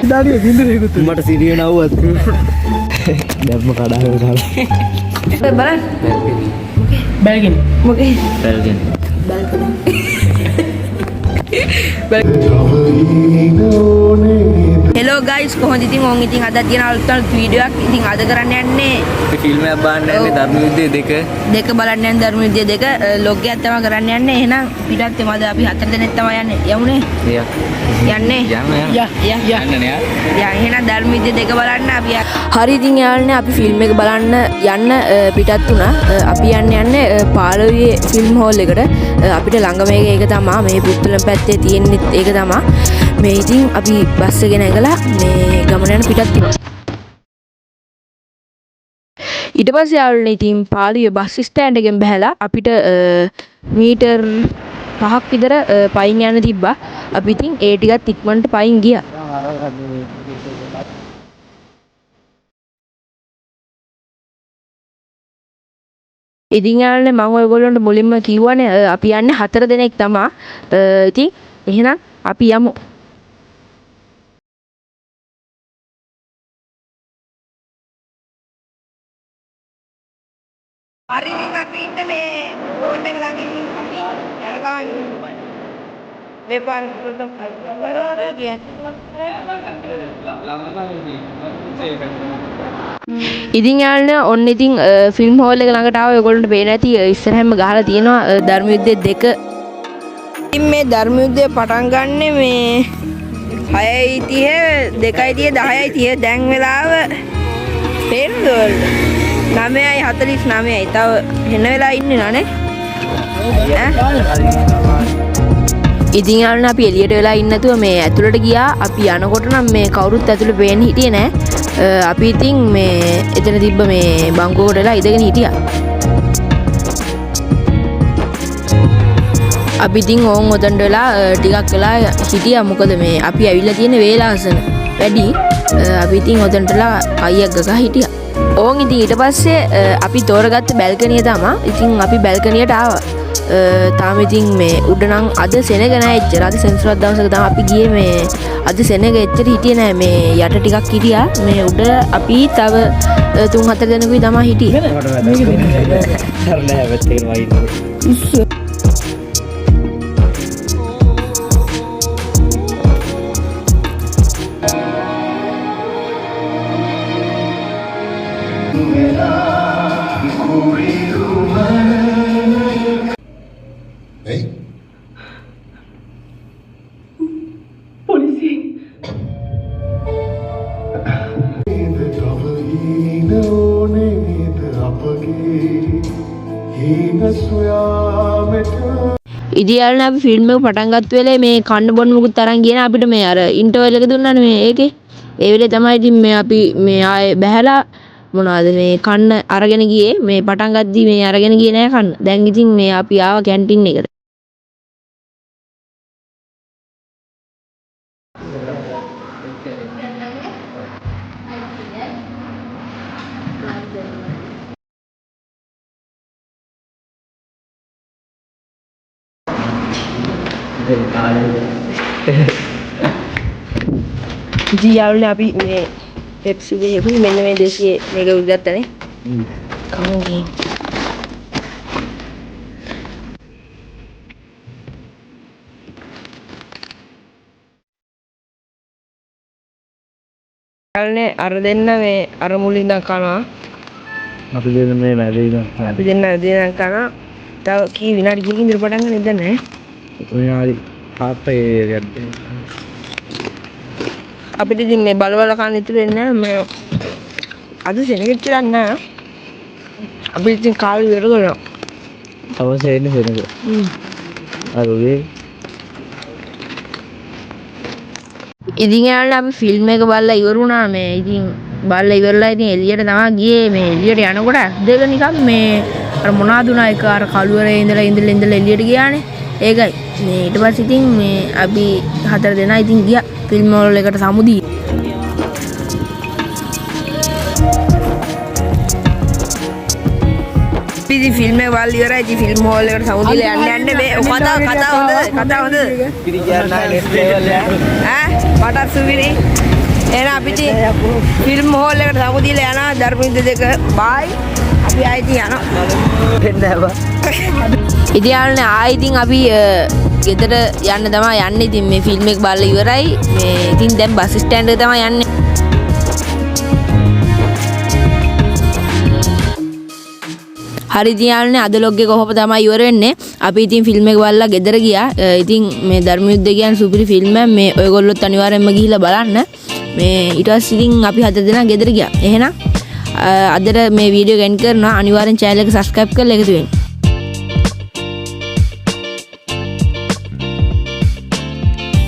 දාඩිය බින්දුවකුත් මට සිරිය නව්වත් දැම්ම කඩාගෙන ගාලා බලන්න බැල්ගෙන මොකේ බැල්ගෙන හෙලෝ ගයිස් කොහොමද ඉතින් ඕන් ඉතින් අද තියෙන අලුත් වීඩියෝ එකක් ඉතින් අද කරන්න යන්නේ ෆිල්ම් එකක් බලන්න යන්නේ ධර්ම විද්‍යාව 2 දෙක බලන්න යන ධර්ම විද්‍යාව 2 ලොග් එකක් තමයි කරන්න යන්නේ එහෙනම් පිටත් එමද අපි 4 දෙනෙක් තමයි යන්නේ යමුනේ යන්නේ යන්නේ එහෙනම් ධර්ම විද්‍යාව 2 බලන්න අපි හරි ඉතින් යාළුවනේ අපි ෆිල්ම් එක බලන්න යන්න පිටත් වුණා අපි යන්නේ පාලවියේ ෆිල්ම් හෝල් එකට අපිට ළඟම එක තමයි මේ පුත්තලම් පැත්තේ තියෙන්නේ ඒක තමයි මේ ඉතින් අපි බස් එක නැගලා මේ ගමන යන පිටත් වුණා ඊට පස්සේ යාළුවනේ ඉතින් පාලුවේ බස් ස්ටෑන්ඩ් එකෙන් බහැලා අපිට මීටර් 5ක් විතර පයින් යන්න තිබ්බා අපි ඉතින් ඒ ටිකත් ඉක්මනට පයින් ගියා ඉතින් යාළුවනේ මම ඔයගොල්ලන්ට මුලින්ම කිව්වනේ අපි යන්නේ 4 දෙනෙක් තමයි ඉතින් එහෙනම් අපි යමු හරි ඉතින් අපි ඉන්නේ මේ රෝඩ් එක ළඟ මේ පාර ඉතින් යාළුවනේ ඔන්න ඉතින් ෆිල්ම් හෝල් එක ළඟට ආව ඔයගොල්ලන්ට පේන ඇති ඉස්සරහම ගහලා තියෙනවා ධර්ම විද්‍යාව 2 ඉතින් මේ ධර්ම විද්‍යාව පටන් ගන්නෙ මේ 6:30 2:30 10:30 දැන් වෙලාව පේනද 9:49යි තව එන්න වෙලා ඉන්නේ නානේ ඉතින් යාළුවනේ අපි එළියට වෙලා ඉන්න නැතුව මේ ඇතුළට ගියා අපි යනකොට නම් මේ කවුරුත් ඇතුළේ පේන්න හිටියේ නෑ අපි ඉතින් මේ එතන තිබ්බ මේ බංකුවකට වෙලා ඉඳගෙන හිටියා අපි ඉතින් ඕන් ඔතනට වෙලා ටිකක් වෙලා හිටියා මොකද මේ අපි ඇවිල්ලා තියෙන වේලාසන වැඩි අපි ඉතින් ඔතනට වෙලා අයියක් ගගා හිටියා ඕන් ඉතින් ඊට පස්සේ අපි තෝරගත්ත බැල්කනිය තමයි ඉතින් අපි බැල්කනියට ආවා තාම ඉතින් මේ උඩ නම් අද සෙනග නැහැ එච්චර අද සෙන්සුරාදා දවසක තමයි අපි ගියේ මේ අද සෙනග එච්චර හිටියේ නැහැ මේ යට ටිකක් හිටියා මේ උඩ අපි තව 3-4 දෙනෙකුයි තමයි හිටියේ සරලයි පැත්තේ වයින් Hey? පොලිසිය ඉතින් අපි ෆිල්ම් එක පටන් ගත්ත වෙලේ මේ කන්න බොන්න මුකුත් තරම් ගියේ අපිට මේ අර ඉන්ටර්වල් එක දුන්නානේ මේ ඒකේ ඒ වෙලේ තමයි ඉතින් මේ අපි මේ ආයේ බහැලා මොනවද මේ කන්න අරගෙන ගියේ මේ පටන් ගද්දි මේ අරගෙන ගියේ නෑ කන්න දැන් ඉතින් මේ අපි ආවා කැන්ටින් එකට ඉතින් යාළුවනේ අපි මේ පෙප්සි ගේපු මෙන්න මේ 200 මේක උගත්තනේ කමෝගේ යාළුවනේ අර දෙන්න මේ අර මුලින් ඉඳන් කනවා අපි දෙන්න මේ මැදේ ඉඳන් අපි දෙන්න දෙන්න කනවා තව කී විනාඩි කිහිපකින් ඉඳන් පටන් ගන්න ඉඳන් නේ විනාඩි 7 යද්දී අපිට ඉතින් මේ බලවල කන්න ඉතුරු වෙන්නේ නැහැ මේ අද සෙනගෙච්චරක් නැහැ අපි ඉතින් කාලේ ඉවර කරනවා අවශ්‍ය වෙන්නේ සෙනග අර ඔය ඉතින් යාළුවනේ අපි ෆිල්ම් එක බලලා ඉවර වුණා මේ ඉතින් බලලා ඉවරලා ඉතින් එළියට තමයි ගියේ මේ එළියට යනකොට දෙක නිකන් මේ අර මොනවද උනා එක අර කළුවරේ ඉඳලා එළියට ගියානේ ඒකයි මේ ඊට පස්සේ ඉතින් මේ අපි 4 දෙනා ඉතින් ගියා ෆිල්ම් හෝල් එකට සමුදී ඉතින් ෆිල්ම් එක බලලා ඉවරයි ඉතින් ෆිල්ම් හෝල් එකට සමුදීලා යන්න මේ කතාව හොඳද පිරි කියන්නේ නෙක්ස්ට් ලෙවල් එක ඈ මට සුවිරි එහෙනම් අපි ඉතින් ෆිල්ම් හෝල් එකට සමු දීලා යනවා ධර්මවිද්‍ය දෙක බයි අපි ආයිත් යනවා වෙන්න බා. ඉතින් යාළුවනේ ආයිත් අපි ගෙදර යන්න තමයි යන්නේ ඉතින් මේ ෆිල්ම් එක බලලා ඉවරයි මේ ඉතින් දැන් බස් ස්ටෑන්ඩ් එක තමයි යන්නේ හරි ඉතින් යාළුවනේ අද ලොග් එක කොහොම තමයි ඉවර වෙන්නේ අපි ඉතින් ෆිල්ම් එක බලලා ගෙදර ගියා ඉතින් මේ ධර්මයුද්ධ කියන්නේ සුපිරි ෆිල්ම් එකක් මේ ඔයගොල්ලොත් අනිවාර්යෙන්ම ගිහිල්ලා බලන්න මේ ඊට පස්සේ ඉතින් අපි හතර දෙනා ගෙදර ගියා එහෙනම් අදට මේ වීඩියෝ එක එන්ඩ් කරනවා අනිවාර්යෙන් channel එක subscribe කරලා එකතු වෙන්න